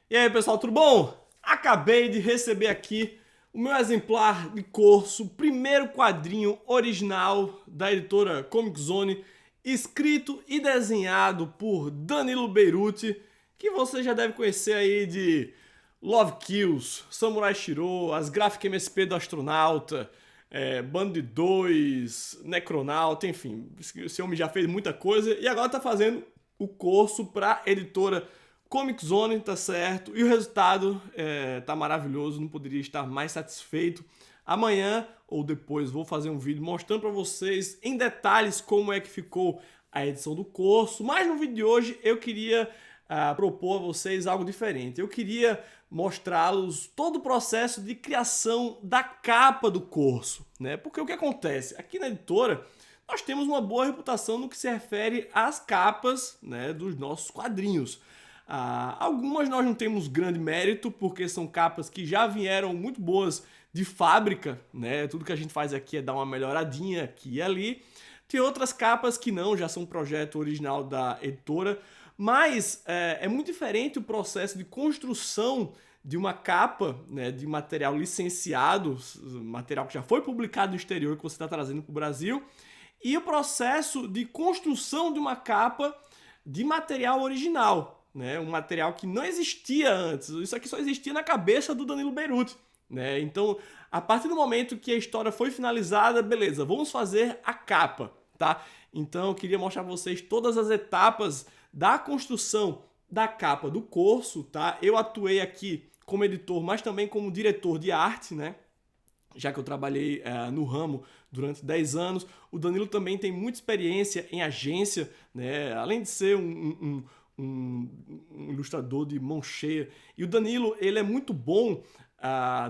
E aí, pessoal, tudo bom? Acabei de receber aqui o meu exemplar de Corso, primeiro quadrinho original da editora Comic Zone, escrito e desenhado por Danilo Beruti, que você já deve conhecer aí de Love Kills, Samurai Shiro, as Graphic MSP do Astronauta, Bando de 2, Necronauta, enfim, esse homem já fez muita coisa e agora tá fazendo o Corso para editora Comic Zone, tá certo, e o resultado tá maravilhoso, não poderia estar mais satisfeito. Amanhã ou depois vou fazer um vídeo mostrando para vocês em detalhes como é que ficou a edição do Corso, mas no vídeo de hoje eu queria propor a vocês algo diferente. Eu queria mostrá-los todo o processo de criação da capa do Corso, né? Porque o que acontece? Aqui na editora nós temos uma boa reputação no que se refere às capas, né, dos nossos quadrinhos. Algumas nós não temos grande mérito, porque são capas que já vieram muito boas de fábrica, né? Tudo que a gente faz aqui é dar uma melhoradinha aqui e ali. Tem outras capas que não, já são um projeto original da editora, mas é muito diferente o processo de construção de uma capa, né, de material licenciado, material que já foi publicado no exterior que você está trazendo para o Brasil, e o processo de construção de uma capa de material original, né, um material que não existia antes. Isso aqui só existia na cabeça do Danilo Beruti, né? Então, a partir do momento que a história foi finalizada, beleza, vamos fazer a capa, tá? Então, eu queria mostrar para vocês todas as etapas da construção da capa do Corso, tá? Eu atuei aqui como editor, mas também como diretor de arte, né? Já que eu trabalhei no ramo durante 10 anos. O Danilo também tem muita experiência em agência, né? Além de ser um ilustrador de mão cheia. E o Danilo, ele é muito bom,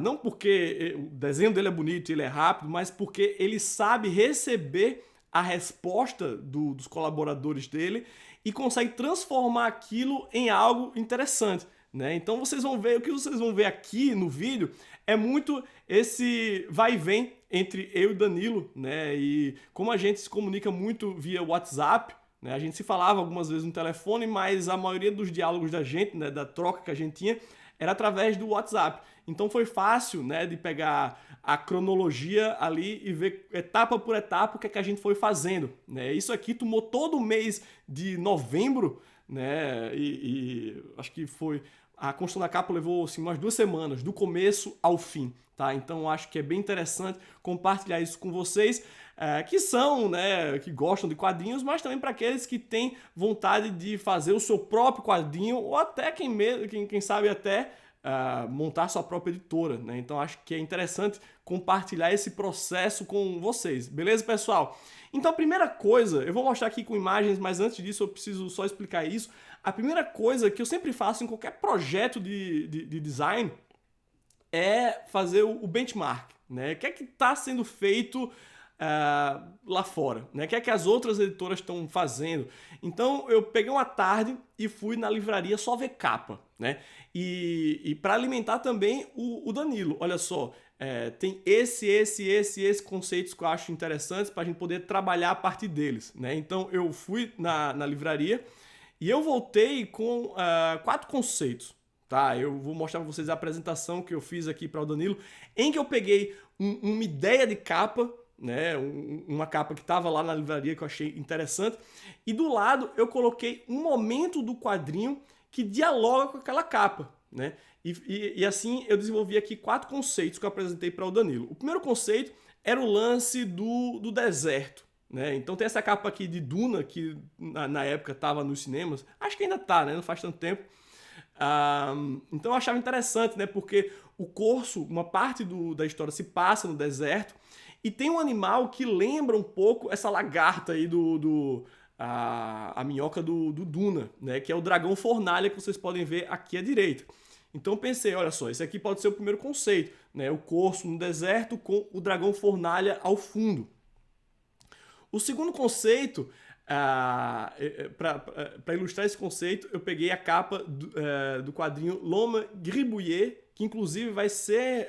não porque o desenho dele é bonito, ele é rápido, mas porque ele sabe receber a resposta dos colaboradores dele e consegue transformar aquilo em algo interessante, né? Então vocês vão ver, o que vocês vão ver aqui no vídeo é muito esse vai e vem entre eu e o Danilo, né? E como a gente se comunica muito via WhatsApp, né? A gente se falava algumas vezes no telefone, mas a maioria dos diálogos da gente, né, da troca que a gente tinha, era através do WhatsApp. Então foi fácil, né, de pegar a cronologia ali e ver etapa por etapa o que é que a gente foi fazendo, né? Isso aqui tomou todo o mês de novembro, né? E acho que foi a construção da capa levou assim, umas 2 semanas, do começo ao fim, tá? Então acho que é bem interessante compartilhar isso com vocês, que são, né, que gostam de quadrinhos, mas também para aqueles que têm vontade de fazer o seu próprio quadrinho ou até quem sabe até montar sua própria editora, né? Então acho que é interessante compartilhar esse processo com vocês, beleza, pessoal? Então a primeira coisa, eu vou mostrar aqui com imagens, mas antes disso eu preciso só explicar isso. A primeira coisa que eu sempre faço em qualquer projeto de design é fazer o benchmark, né? O que é que está sendo feito lá fora, né? O que é que as outras editoras estão fazendo? Então eu peguei uma tarde e fui na livraria só ver capa, né? E para alimentar também o Danilo, olha só, tem esses conceitos que eu acho interessantes para a gente poder trabalhar a partir deles, né? Então eu fui na livraria e eu voltei com 4 conceitos. Tá, eu vou mostrar para vocês a apresentação que eu fiz aqui para o Danilo, em que eu peguei uma ideia de capa, né, uma capa que estava lá na livraria que eu achei interessante, e do lado eu coloquei um momento do quadrinho que dialoga com aquela capa, né? E assim eu desenvolvi aqui 4 conceitos que eu apresentei para o Danilo. O primeiro conceito era o lance do deserto, né? Então tem essa capa aqui de Duna, que na época estava nos cinemas, acho que ainda está, né? Não faz tanto tempo. Então eu achava interessante, né? Porque o Corso, uma parte da história se passa no deserto e tem um animal que lembra um pouco essa lagarta aí a minhoca do Duna, né? Que é o dragão fornalha que vocês podem ver aqui à direita. Então eu pensei, olha só, esse aqui pode ser o primeiro conceito, né? O Corso no deserto com o dragão fornalha ao fundo. O segundo conceito, para ilustrar esse conceito, eu peguei a capa do quadrinho Loma Gribouillet, que inclusive vai ser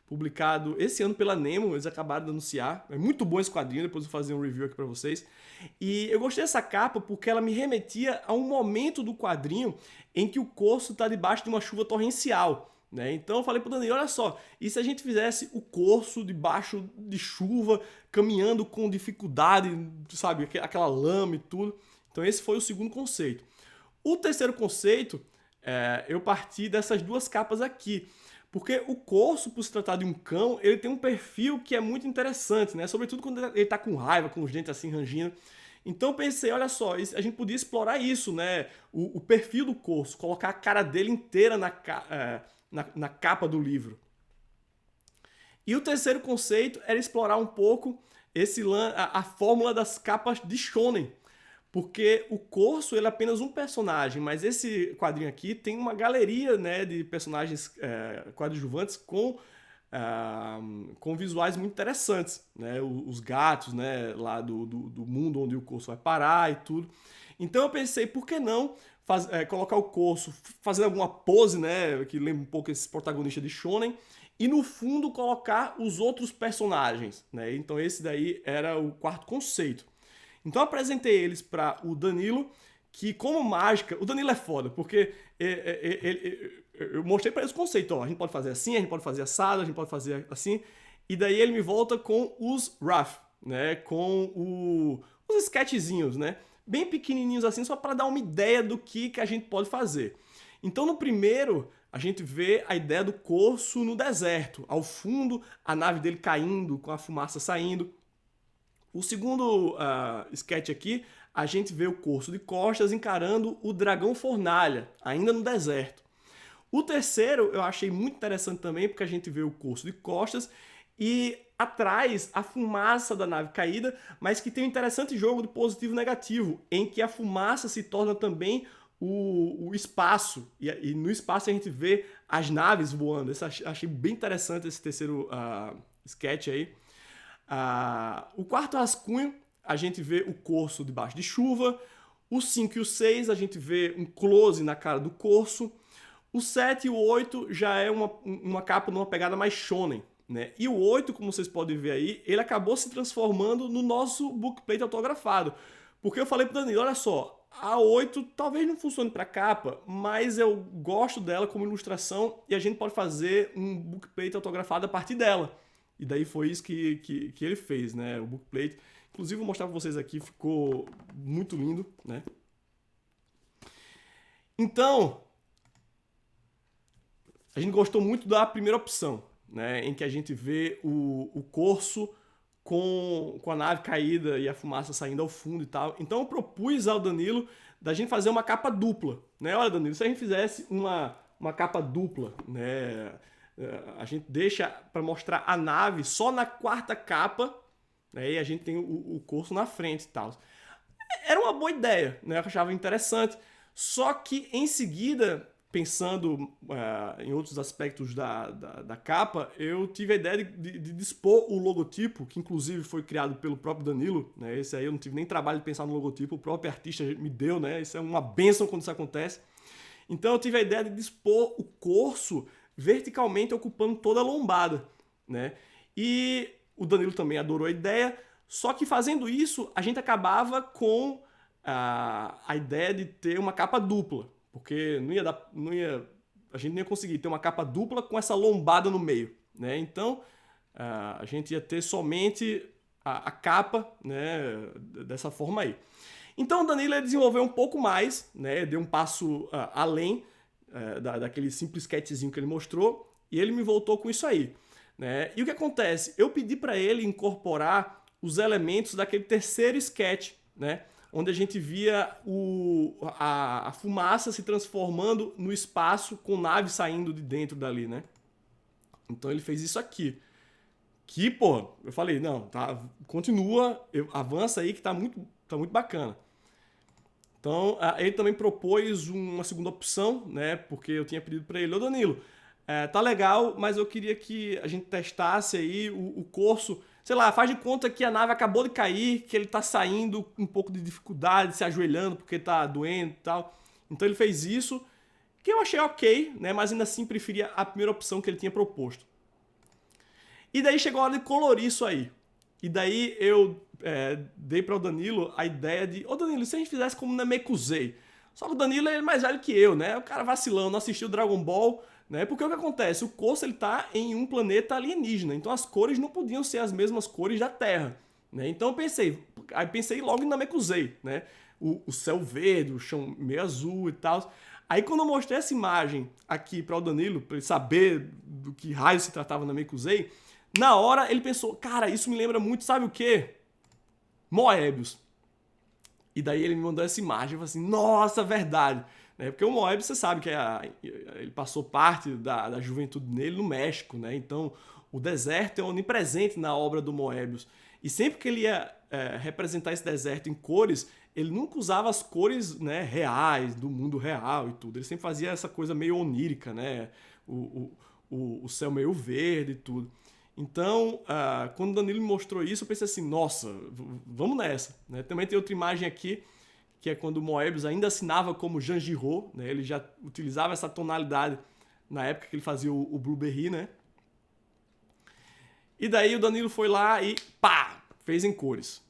publicado esse ano pela Nemo, eles acabaram de anunciar. É muito bom esse quadrinho, depois eu vou fazer um review aqui pra vocês. E eu gostei dessa capa porque ela me remetia a um momento do quadrinho em que o Corso está debaixo de uma chuva torrencial. Né? Então eu falei pro Danilo, olha só, e se a gente fizesse o Corso debaixo de chuva, caminhando com dificuldade, sabe, aquela lama e tudo. Então esse foi o segundo conceito. O terceiro conceito, eu parti dessas duas capas aqui. Porque o Corso, por se tratar de um cão, ele tem um perfil que é muito interessante, né? Sobretudo quando ele tá com raiva, com os dentes assim rangindo. Então eu pensei, olha só, a gente podia explorar isso, né? O perfil do Corso, colocar a cara dele inteira na capa do livro. E o terceiro conceito era explorar um pouco a fórmula das capas de shonen. Porque o Corso ele é apenas um personagem, mas esse quadrinho aqui tem uma galeria, né, de personagens coadjuvantes com visuais muito interessantes. Né? Os gatos, né, lá do mundo onde o Corso vai parar e tudo. Então eu pensei, por que não colocar o Corso fazendo alguma pose, né, que lembra um pouco esses protagonistas de shonen, e no fundo colocar os outros personagens. Né? Então esse daí era o quarto conceito. Então eu apresentei eles para o Danilo, que como mágica, o Danilo é foda, porque eu mostrei para eles o conceito, ó, a gente pode fazer assim, a gente pode fazer assado, a gente pode fazer assim, e daí ele me volta com os RAF, né, com os sketchzinhos, né, bem pequenininhos assim, só para dar uma ideia do que a gente pode fazer. Então no primeiro, a gente vê a ideia do Corso no deserto, ao fundo a nave dele caindo, com a fumaça saindo. O segundo sketch aqui, a gente vê o Corso de costas encarando o dragão fornalha, ainda no deserto. O terceiro eu achei muito interessante também, porque a gente vê o Corso de costas e atrás a fumaça da nave caída, mas que tem um interessante jogo de positivo e negativo, em que a fumaça se torna também o espaço, e no espaço a gente vê as naves voando. Achei bem interessante esse terceiro sketch aí. O quarto rascunho, a gente vê o Corso debaixo de chuva. O 5 e o 6, a gente vê um close na cara do Corso. O 7 e o 8 já é uma capa numa pegada mais shonen. Né? E o 8, como vocês podem ver aí, ele acabou se transformando no nosso bookplate autografado. Porque eu falei pro Danilo, olha só, a 8 talvez não funcione para capa, mas eu gosto dela como ilustração e a gente pode fazer um bookplate autografado a partir dela. E daí foi isso que ele fez, né? O bookplate. Inclusive, vou mostrar para vocês aqui, ficou muito lindo, né? Então, a gente gostou muito da primeira opção, né? Em que a gente vê o Corso com a nave caída e a fumaça saindo ao fundo e tal. Então, eu propus ao Danilo da gente fazer uma capa dupla, né? Olha, Danilo, se a gente fizesse uma capa dupla, né? A gente deixa para mostrar a nave só na quarta capa, né, e a gente tem o Corso na frente e tal. Era uma boa ideia, né, eu achava interessante, só que em seguida, pensando em outros aspectos da capa, eu tive a ideia de dispor o logotipo, que inclusive foi criado pelo próprio Danilo, né, esse aí eu não tive nem trabalho de pensar no logotipo, o próprio artista me deu, né, isso é uma bênção quando isso acontece. Então eu tive a ideia de dispor o Corso verticalmente ocupando toda a lombada, né? E o Danilo também adorou a ideia, só que fazendo isso, a gente acabava com a ideia de ter uma capa dupla, porque a gente não ia conseguir ter uma capa dupla com essa lombada no meio, né? Então, a gente ia ter somente a capa, né, dessa forma aí. Então o Danilo desenvolveu um pouco mais, né, deu um passo além daquele simples sketchzinho que ele mostrou, e ele me voltou com isso aí. Né? E o que acontece? Eu pedi para ele incorporar os elementos daquele terceiro sketch, né, onde a gente via a fumaça se transformando no espaço com nave saindo de dentro dali. Né? Então ele fez isso aqui. Que, pô, eu falei, não, tá, continua, avança aí que tá muito bacana. Então, ele também propôs uma segunda opção, né? Porque eu tinha pedido para ele, ô Danilo, tá legal, mas eu queria que a gente testasse aí o Corso, sei lá, faz de conta que a nave acabou de cair, que ele tá saindo com um pouco de dificuldade, se ajoelhando porque tá doendo e tal. Então ele fez isso, que eu achei ok, né? Mas ainda assim preferia a primeira opção que ele tinha proposto. E daí chegou a hora de colorir isso aí. E daí eu dei para o Danilo a ideia de, ô Danilo, se a gente fizesse como Namekusei? Só que o Danilo é mais velho que eu, né? O cara vacilando, não assistiu Dragon Ball, né? Porque o que acontece? O Corso ele tá em um planeta alienígena, então as cores não podiam ser as mesmas cores da Terra, né? Então eu pensei logo em Namekusei, né? O céu verde, o chão meio azul e tal. Aí quando eu mostrei essa imagem aqui para o Danilo, para ele saber do que raio se tratava Namekusei, na hora ele pensou, cara, isso me lembra muito, sabe o quê? Moebius. E daí ele me mandou essa imagem, eu falei assim, nossa, verdade. Né? Porque o Moebius, você sabe que ele passou parte da juventude dele no México, né? Então o deserto é onipresente na obra do Moebius. E sempre que ele ia representar esse deserto em cores, ele nunca usava as cores, né, reais, do mundo real e tudo. Ele sempre fazia essa coisa meio onírica, né? O céu meio verde e tudo. Então, quando o Danilo me mostrou isso, eu pensei assim, nossa, vamos nessa. Né? Também tem outra imagem aqui, que é quando o Moebius ainda assinava como Janjiro, né? Ele já utilizava essa tonalidade na época que ele fazia o Blueberry, né? E daí o Danilo foi lá e pá, fez em cores.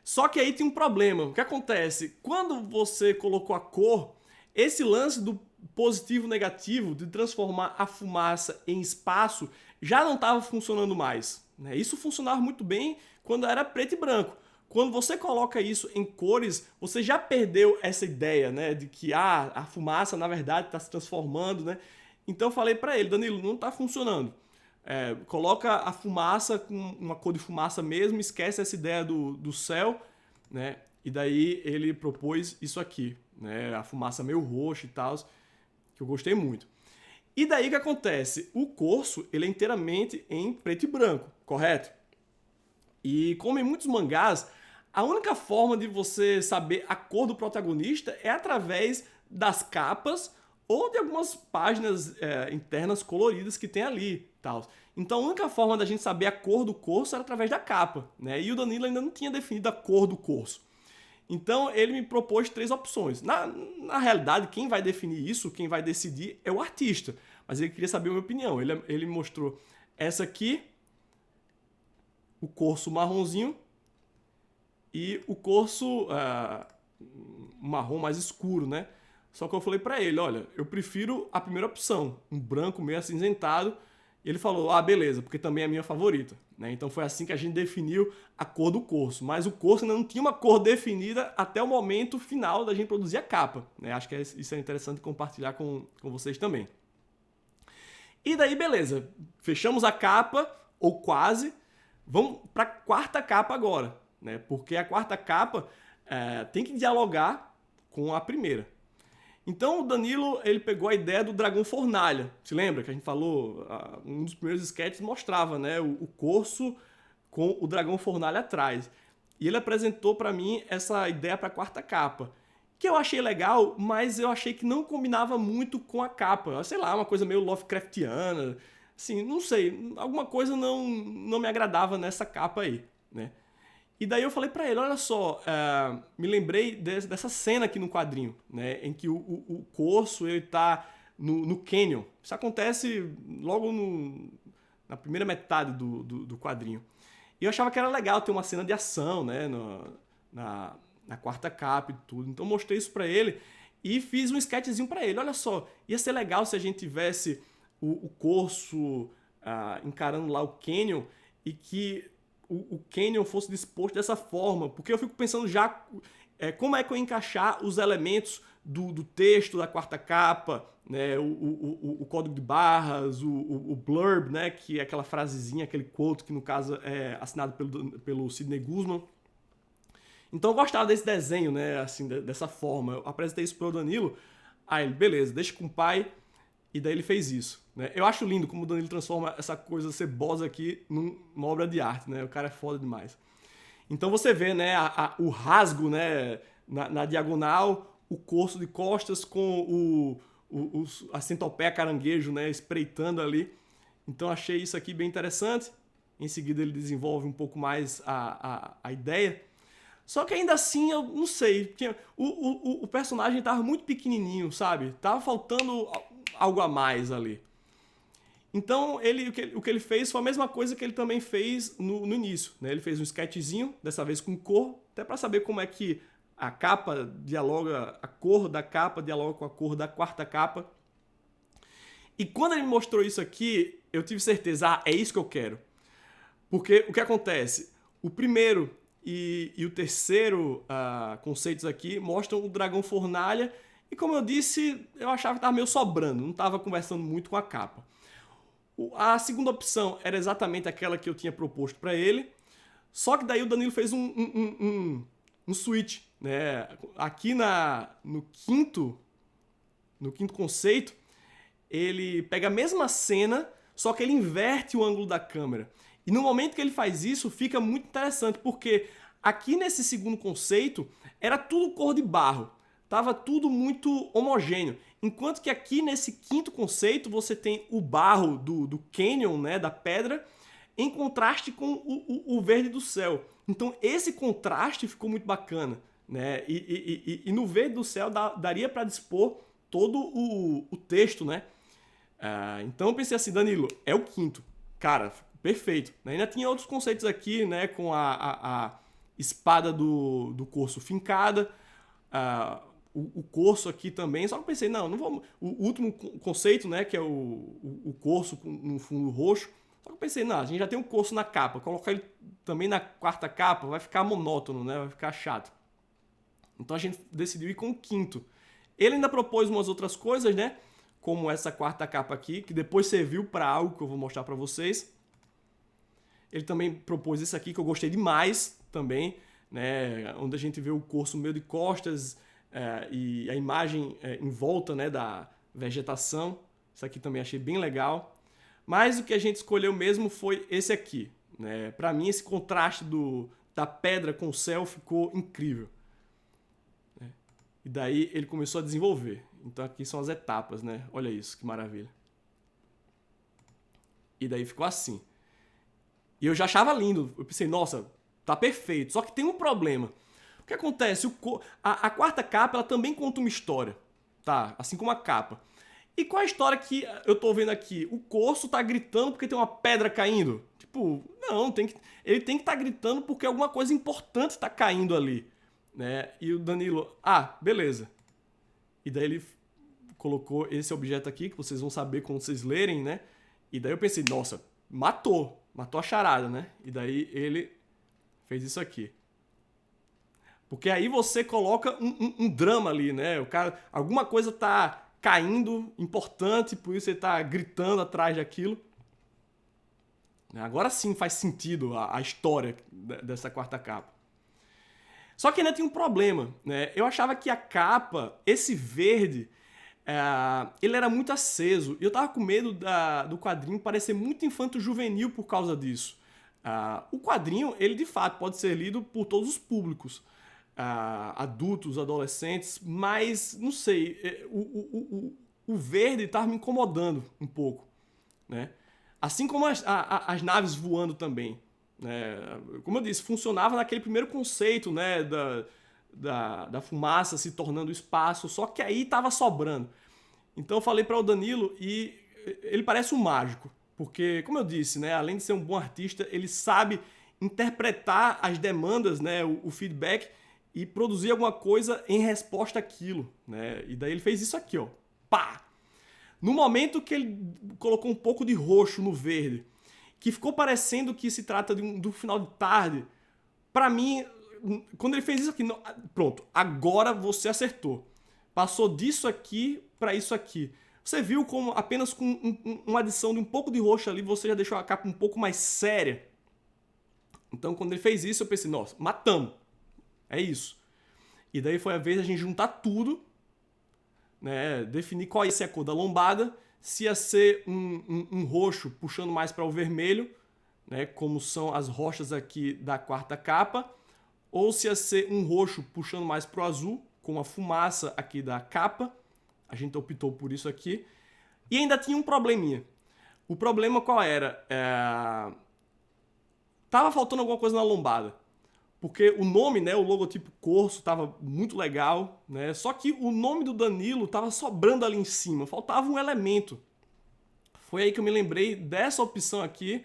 Só que aí tem um problema. O que acontece? Quando você colocou a cor, esse lance do positivo negativo, de transformar a fumaça em espaço, já não estava funcionando mais. Né? Isso funcionava muito bem quando era preto e branco. Quando você coloca isso em cores, você já perdeu essa ideia, né, de que a fumaça na verdade está se transformando, né? Então eu falei para ele, Danilo, não está funcionando. Coloca a fumaça com uma cor de fumaça mesmo, esquece essa ideia do céu, né? E daí ele propôs isso aqui, né? A fumaça meio roxa e tal, que eu gostei muito. E daí o que acontece? O Corso, ele é inteiramente em preto e branco, correto? E como em muitos mangás, a única forma de você saber a cor do protagonista é através das capas ou de algumas páginas internas coloridas que tem ali. Tal. Então a única forma da gente saber a cor do Corso era através da capa. Né? E o Danilo ainda não tinha definido a cor do Corso. Então ele me propôs 3 opções. Na realidade, quem vai definir isso, quem vai decidir é o artista. Mas ele queria saber a minha opinião. Ele me mostrou essa aqui, o Corso marronzinho e o Corso marrom mais escuro, né? Só que eu falei pra ele, olha, eu prefiro a primeira opção, um branco meio acinzentado. E ele falou, beleza, porque também é a minha favorita. Né? Então foi assim que a gente definiu a cor do Corso. Mas o Corso ainda não tinha uma cor definida até o momento final da gente produzir a capa. Né? Acho que isso é interessante compartilhar com vocês também. E daí, beleza, fechamos a capa, ou quase. Vamos para a quarta capa agora. Né? Porque a quarta capa tem que dialogar com a primeira. Então o Danilo, ele pegou a ideia do dragão fornalha. Se lembra que a gente falou? Um dos primeiros sketches mostrava, né, o Corso com o dragão fornalha atrás. E ele apresentou para mim essa ideia para a quarta capa. Que eu achei legal, mas eu achei que não combinava muito com a capa. Sei lá, uma coisa meio Lovecraftiana. Assim, não sei. Alguma coisa não me agradava nessa capa aí, né? E daí eu falei pra ele, olha só, me lembrei dessa cena aqui no quadrinho, né, em que o Corso ele tá no canyon. Isso acontece logo na primeira metade do quadrinho. E eu achava que era legal ter uma cena de ação, né, na quarta capa e tudo. Então eu mostrei isso pra ele e fiz um sketchzinho pra ele. Olha só, ia ser legal se a gente tivesse o Corso encarando lá o canyon e que o canyon fosse disposto dessa forma, porque eu fico pensando já como é que eu encaixar os elementos do texto da quarta capa, né, o código de barras, o blurb, né, que é aquela frasezinha, aquele quote que no caso é assinado pelo Sidney Guzman. Então eu gostava desse desenho, né, assim, dessa forma. Eu apresentei isso pro Danilo, aí ele, beleza, deixa com o pai. E daí ele fez isso. Né? Eu acho lindo como o Danilo transforma essa coisa cebosa aqui numa obra de arte. Né? O cara é foda demais. Então você vê, né, o rasgo, né, na diagonal, o Corso de costas com a centopeia caranguejo, né, espreitando ali. Então achei isso aqui bem interessante. Em seguida ele desenvolve um pouco mais a ideia. Só que ainda assim, eu não sei. O personagem estava muito pequenininho, sabe? Tava faltando algo a mais ali. Então, o que ele fez foi a mesma coisa que ele também fez no início, né? Ele fez um sketchzinho, dessa vez com cor, até para saber como é que a capa dialoga, a cor da capa dialoga com a cor da quarta capa. E quando ele me mostrou isso aqui, eu tive certeza, é isso que eu quero. Porque o que acontece? O primeiro e o terceiro conceitos aqui mostram o dragão fornalha, e como eu disse, eu achava que estava meio sobrando, não estava conversando muito com a capa. A segunda opção era exatamente aquela que eu tinha proposto para ele, só que daí o Danilo fez um switch, né? Aqui no quinto conceito, ele pega a mesma cena, só que ele inverte o ângulo da câmera. E no momento que ele faz isso, fica muito interessante, porque aqui nesse segundo conceito, era tudo cor de barro. Tava tudo muito homogêneo. Enquanto que aqui nesse quinto conceito, você tem o barro do canyon, né, da pedra, em contraste com o verde do céu. Então esse contraste ficou muito bacana, né? E no verde do céu daria para dispor todo o texto, né? Então eu pensei assim, Danilo, é o quinto. Cara, perfeito. Ainda tinha outros conceitos aqui, né? Com a espada do corso fincada, o corso aqui também. Só que eu pensei, não vamos... O último conceito, né? Que é o corso no fundo roxo. Só que eu pensei, não, a gente já tem um corso na capa. Colocar ele também na quarta capa vai ficar monótono, né? Vai ficar chato. Então a gente decidiu ir com o quinto. Ele ainda propôs umas outras coisas, né? Como essa quarta capa aqui, que depois serviu para algo que eu vou mostrar para vocês. Ele também propôs isso aqui, que eu gostei demais também, né? Onde a gente vê o corso meio de costas e a imagem em volta, né, da vegetação. Isso aqui também achei bem legal. Mas o que a gente escolheu mesmo foi esse aqui, né? Para mim, esse contraste da pedra com o céu ficou incrível. E daí ele começou a desenvolver. Então aqui são as etapas, né? Olha isso, que maravilha. E daí ficou assim. E eu já achava lindo. Eu pensei, nossa, tá perfeito. Só que tem um problema. O que acontece? A quarta capa, ela também conta uma história. Tá? Assim como a capa. E qual é a história que eu tô vendo aqui? O corso tá gritando porque tem uma pedra caindo? Tipo, não, ele tem que estar gritando porque alguma coisa importante tá caindo ali. Né? E o Danilo, beleza. E daí ele colocou esse objeto aqui, que vocês vão saber quando vocês lerem, né? E daí eu pensei, nossa, matou a charada, né? E daí ele fez isso aqui. Porque aí você coloca um drama ali, né? O cara, alguma coisa tá caindo, importante, por isso ele tá gritando atrás daquilo. Agora sim faz sentido a história dessa quarta capa. Só que ainda tem um problema, né? Eu achava que a capa, esse verde, ele era muito aceso. E eu tava com medo do quadrinho parecer muito infanto-juvenil por causa disso. O quadrinho, ele de fato pode ser lido por todos os públicos. Adultos, adolescentes, mas, não sei, o verde tava me incomodando um pouco, né? Assim como as naves voando também. Como eu disse, funcionava naquele primeiro conceito, né, da fumaça se tornando espaço, só que aí estava sobrando. Então eu falei para o Danilo e ele parece um mágico, porque, como eu disse, né, além de ser um bom artista, ele sabe interpretar as demandas, né, o feedback e produzir alguma coisa em resposta àquilo, né? E daí ele fez isso aqui, ó, pá! No momento que ele colocou um pouco de roxo no verde, que ficou parecendo que se trata do final de tarde, pra mim, quando ele fez isso aqui, pronto, agora você acertou. Passou disso aqui pra isso aqui. Você viu como apenas com uma adição de um pouco de roxo ali, você já deixou a capa um pouco mais séria? Então, quando ele fez isso, eu pensei, nossa, matamos. É isso. E daí foi a vez de a gente juntar tudo, né, definir qual ia ser a cor da lombada, se ia ser um roxo puxando mais para o vermelho, né, como são as rochas aqui da quarta capa, ou se ia ser um roxo puxando mais para o azul, com a fumaça aqui da capa. A gente optou por isso aqui. E ainda tinha um probleminha. O problema qual era? Tava faltando alguma coisa na lombada. Porque o nome, né, o logotipo Corso estava muito legal, né? Só que o nome do Danilo estava sobrando ali em cima, faltava um elemento. foi aí que eu me lembrei dessa opção aqui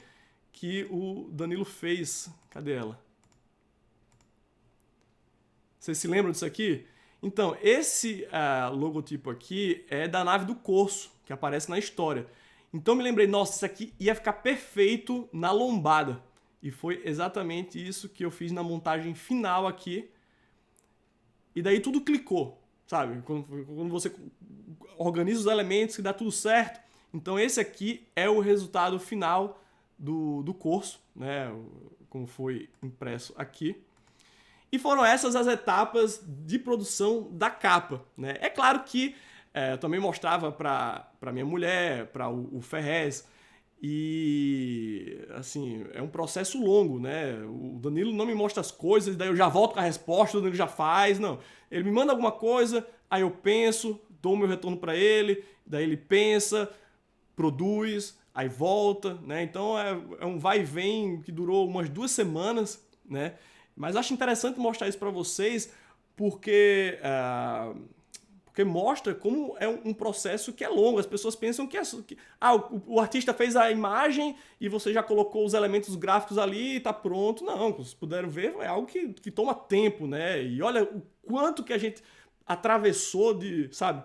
que o Danilo fez. Cadê ela? Vocês se lembram disso aqui? Então, esse logotipo aqui é da nave do Corso, que aparece na história. Então me lembrei, nossa, isso aqui ia ficar perfeito na lombada. E foi exatamente isso que eu fiz na montagem final aqui. E daí tudo clicou, sabe? Quando você organiza os elementos que dá tudo certo. Então esse aqui é o resultado final do Corso, né? Como foi impresso aqui. E foram essas as etapas de produção da capa, né? É claro que eu também mostrava para minha mulher, para o Ferrez, e assim, é um processo longo, né? O Danilo não me mostra as coisas, daí eu já volto com a resposta, o Danilo já faz, não. Ele me manda alguma coisa, aí eu penso, dou o meu retorno para ele, daí ele pensa, produz, aí volta, né? Então é um vai e vem que durou umas 2 semanas, né? Mas acho interessante mostrar isso para vocês porque mostra como é um processo que é longo. As pessoas pensam que o artista fez a imagem e você já colocou os elementos gráficos ali e está pronto. Não, vocês puderam ver, é algo que toma tempo, né? E olha o quanto que a gente atravessou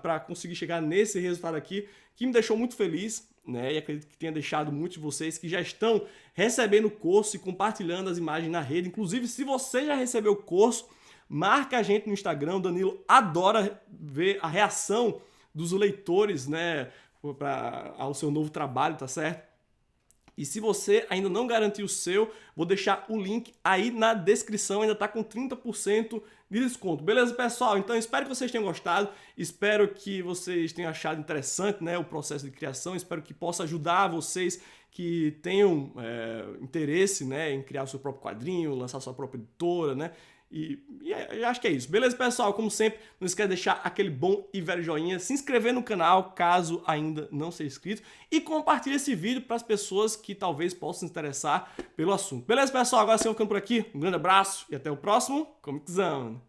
para conseguir chegar nesse resultado aqui, que me deixou muito feliz, né? E acredito que tenha deixado muitos de vocês que já estão recebendo o curso e compartilhando as imagens na rede. Inclusive, se você já recebeu o curso, marca a gente no Instagram. O Danilo adora ver a reação dos leitores, né, ao seu novo trabalho, tá certo? E se você ainda não garantiu o seu, vou deixar o link aí na descrição, ainda tá com 30% de desconto. Beleza, pessoal? Então espero que vocês tenham gostado, espero que vocês tenham achado interessante, né, o processo de criação, espero que possa ajudar vocês que tenham interesse, né, em criar o seu próprio quadrinho, lançar sua própria editora, né? E acho que é isso. Beleza, pessoal? Como sempre, não esquece de deixar aquele bom e velho joinha, se inscrever no canal, caso ainda não seja inscrito, e compartilhe esse vídeo para as pessoas que talvez possam se interessar pelo assunto. Beleza, pessoal? Agora sim, eu ficando por aqui. Um grande abraço e até o próximo Comic Zone.